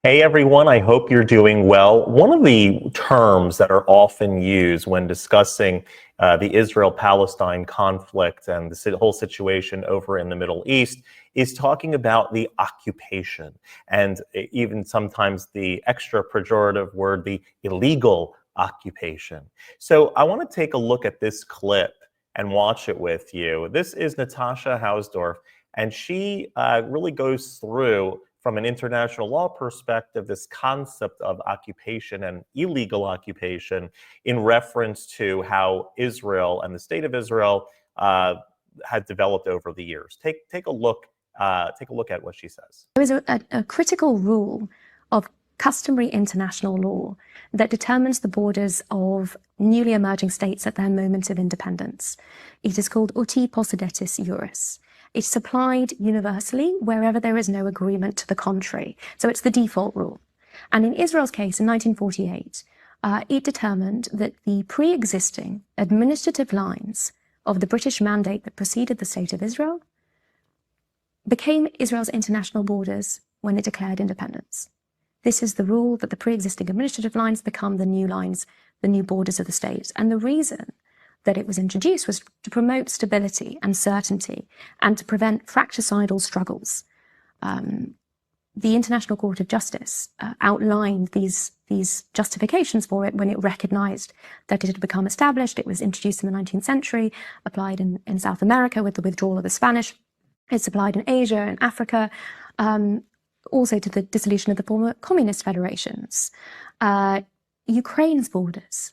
Hey everyone, I hope you're doing well. One of the terms that are often used when discussing the Israel-Palestine conflict and the whole situation over in the Middle East is talking about the occupation, and even sometimes the extra pejorative word, the illegal occupation. So I want to take a look at this clip and watch it with you. This is Natasha Hausdorff, and she really goes through, from an international law perspective, this concept of occupation and illegal occupation in reference to how Israel and the state of Israel had developed over the years. Take a look at what she says. There is a critical rule of customary international law that determines the borders of newly emerging states at their moment of independence. It is called uti possidetis juris. It's applied universally wherever there is no agreement to the contrary. So it's the default rule. And in Israel's case, in 1948, it determined that the pre-existing administrative lines of the British mandate that preceded the state of Israel became Israel's international borders when it declared independence. This is the rule, that the pre-existing administrative lines become the new lines, the new borders of the state. And the reason that it was introduced was to promote stability and certainty and to prevent fratricidal struggles. The International Court of Justice outlined these justifications for it when it recognized that it had become established. It was introduced in the 19th century, applied in South America with the withdrawal of the Spanish. It's applied in Asia and Africa, also to the dissolution of the former communist federations. Ukraine's borders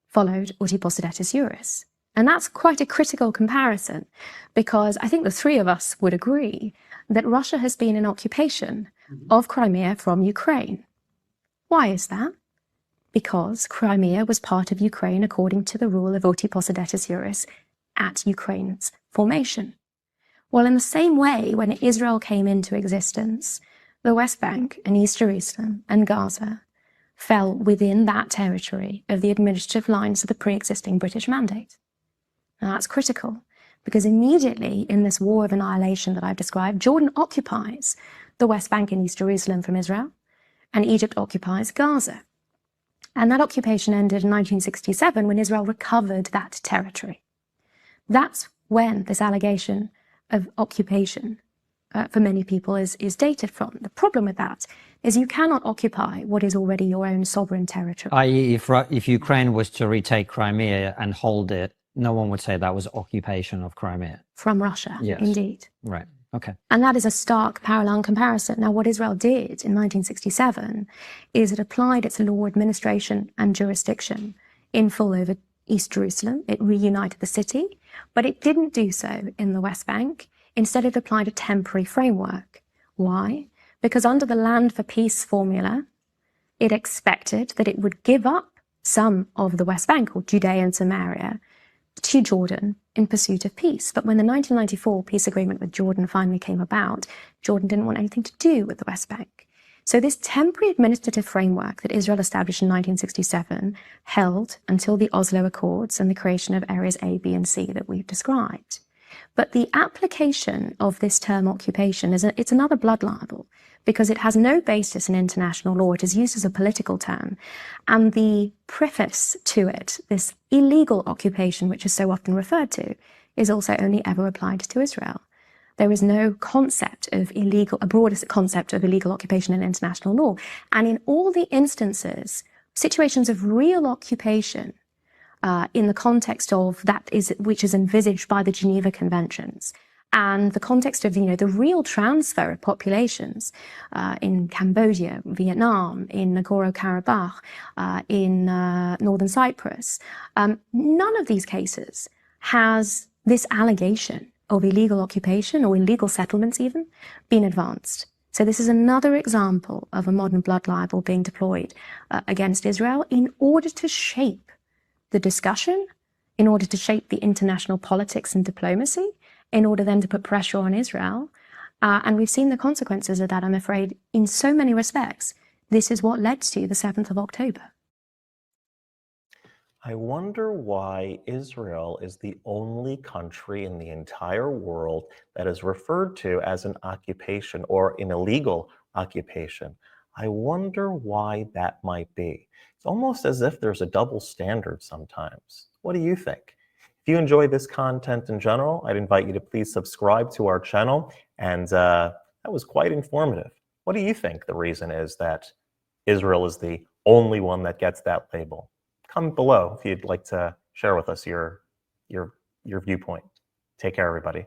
followed uti possidetis juris. And that's quite a critical comparison, because I think the three of us would agree that Russia has been in occupation of Crimea from Ukraine. Why is that? Because Crimea was part of Ukraine according to the rule of uti possidetis juris at Ukraine's formation. Well, in the same way, when Israel came into existence, the West Bank and East Jerusalem and Gaza fell within that territory of the administrative lines of the pre-existing British mandate. Now, that's critical, because immediately in this war of annihilation that I've described, Jordan occupies the West Bank and East Jerusalem from Israel, and Egypt occupies Gaza. And that occupation ended in 1967 when Israel recovered that territory. That's when this allegation of occupation for many people is dated from. The problem with that is you cannot occupy what is already your own sovereign territory. I.e., if Ukraine was to retake Crimea and hold it, no one would say that was occupation of Crimea. From Russia, yes. Indeed. Right, okay. And that is a stark parallel comparison. Now, what Israel did in 1967 is it applied its law, administration, and jurisdiction in full over East Jerusalem. It reunited the city, but it didn't do so in the West Bank. Instead, it applied a temporary framework. Why? Because under the Land for Peace formula, it expected that it would give up some of the West Bank, or Judea and Samaria, to Jordan in pursuit of peace. But when the 1994 peace agreement with Jordan finally came about, Jordan didn't want anything to do with the West Bank. So this temporary administrative framework that Israel established in 1967 held until the Oslo Accords and the creation of areas A, B, and C that we've described. But the application of this term occupation it's another blood libel, because it has no basis in international law. It is used as a political term. And the preface to it, this illegal occupation, which is so often referred to, is also only ever applied to Israel. There is no concept of a broader concept of illegal occupation in international law. And in all the instances, situations of real occupation, in the context of which is envisaged by the Geneva Conventions, and the context of the real transfer of populations in Cambodia, Vietnam, in Nagorno-Karabakh, in northern Cyprus, none of these cases has this allegation of illegal occupation or illegal settlements even been advanced. So this is another example of a modern blood libel being deployed against Israel in order to shape the discussion, in order to shape the international politics and diplomacy, in order then to put pressure on Israel. And we've seen the consequences of that, I'm afraid, in so many respects. This is what led to the 7th of October. I wonder why Israel is the only country in the entire world that is referred to as an occupation or an illegal occupation. I wonder why that might be. It's almost as if there's a double standard sometimes. What do you think? If you enjoy this content in general, I'd invite you to please subscribe to our channel. And that was quite informative. What do you think the reason is that Israel is the only one that gets that label? Comment below if you'd like to share with us your viewpoint. Take care, everybody.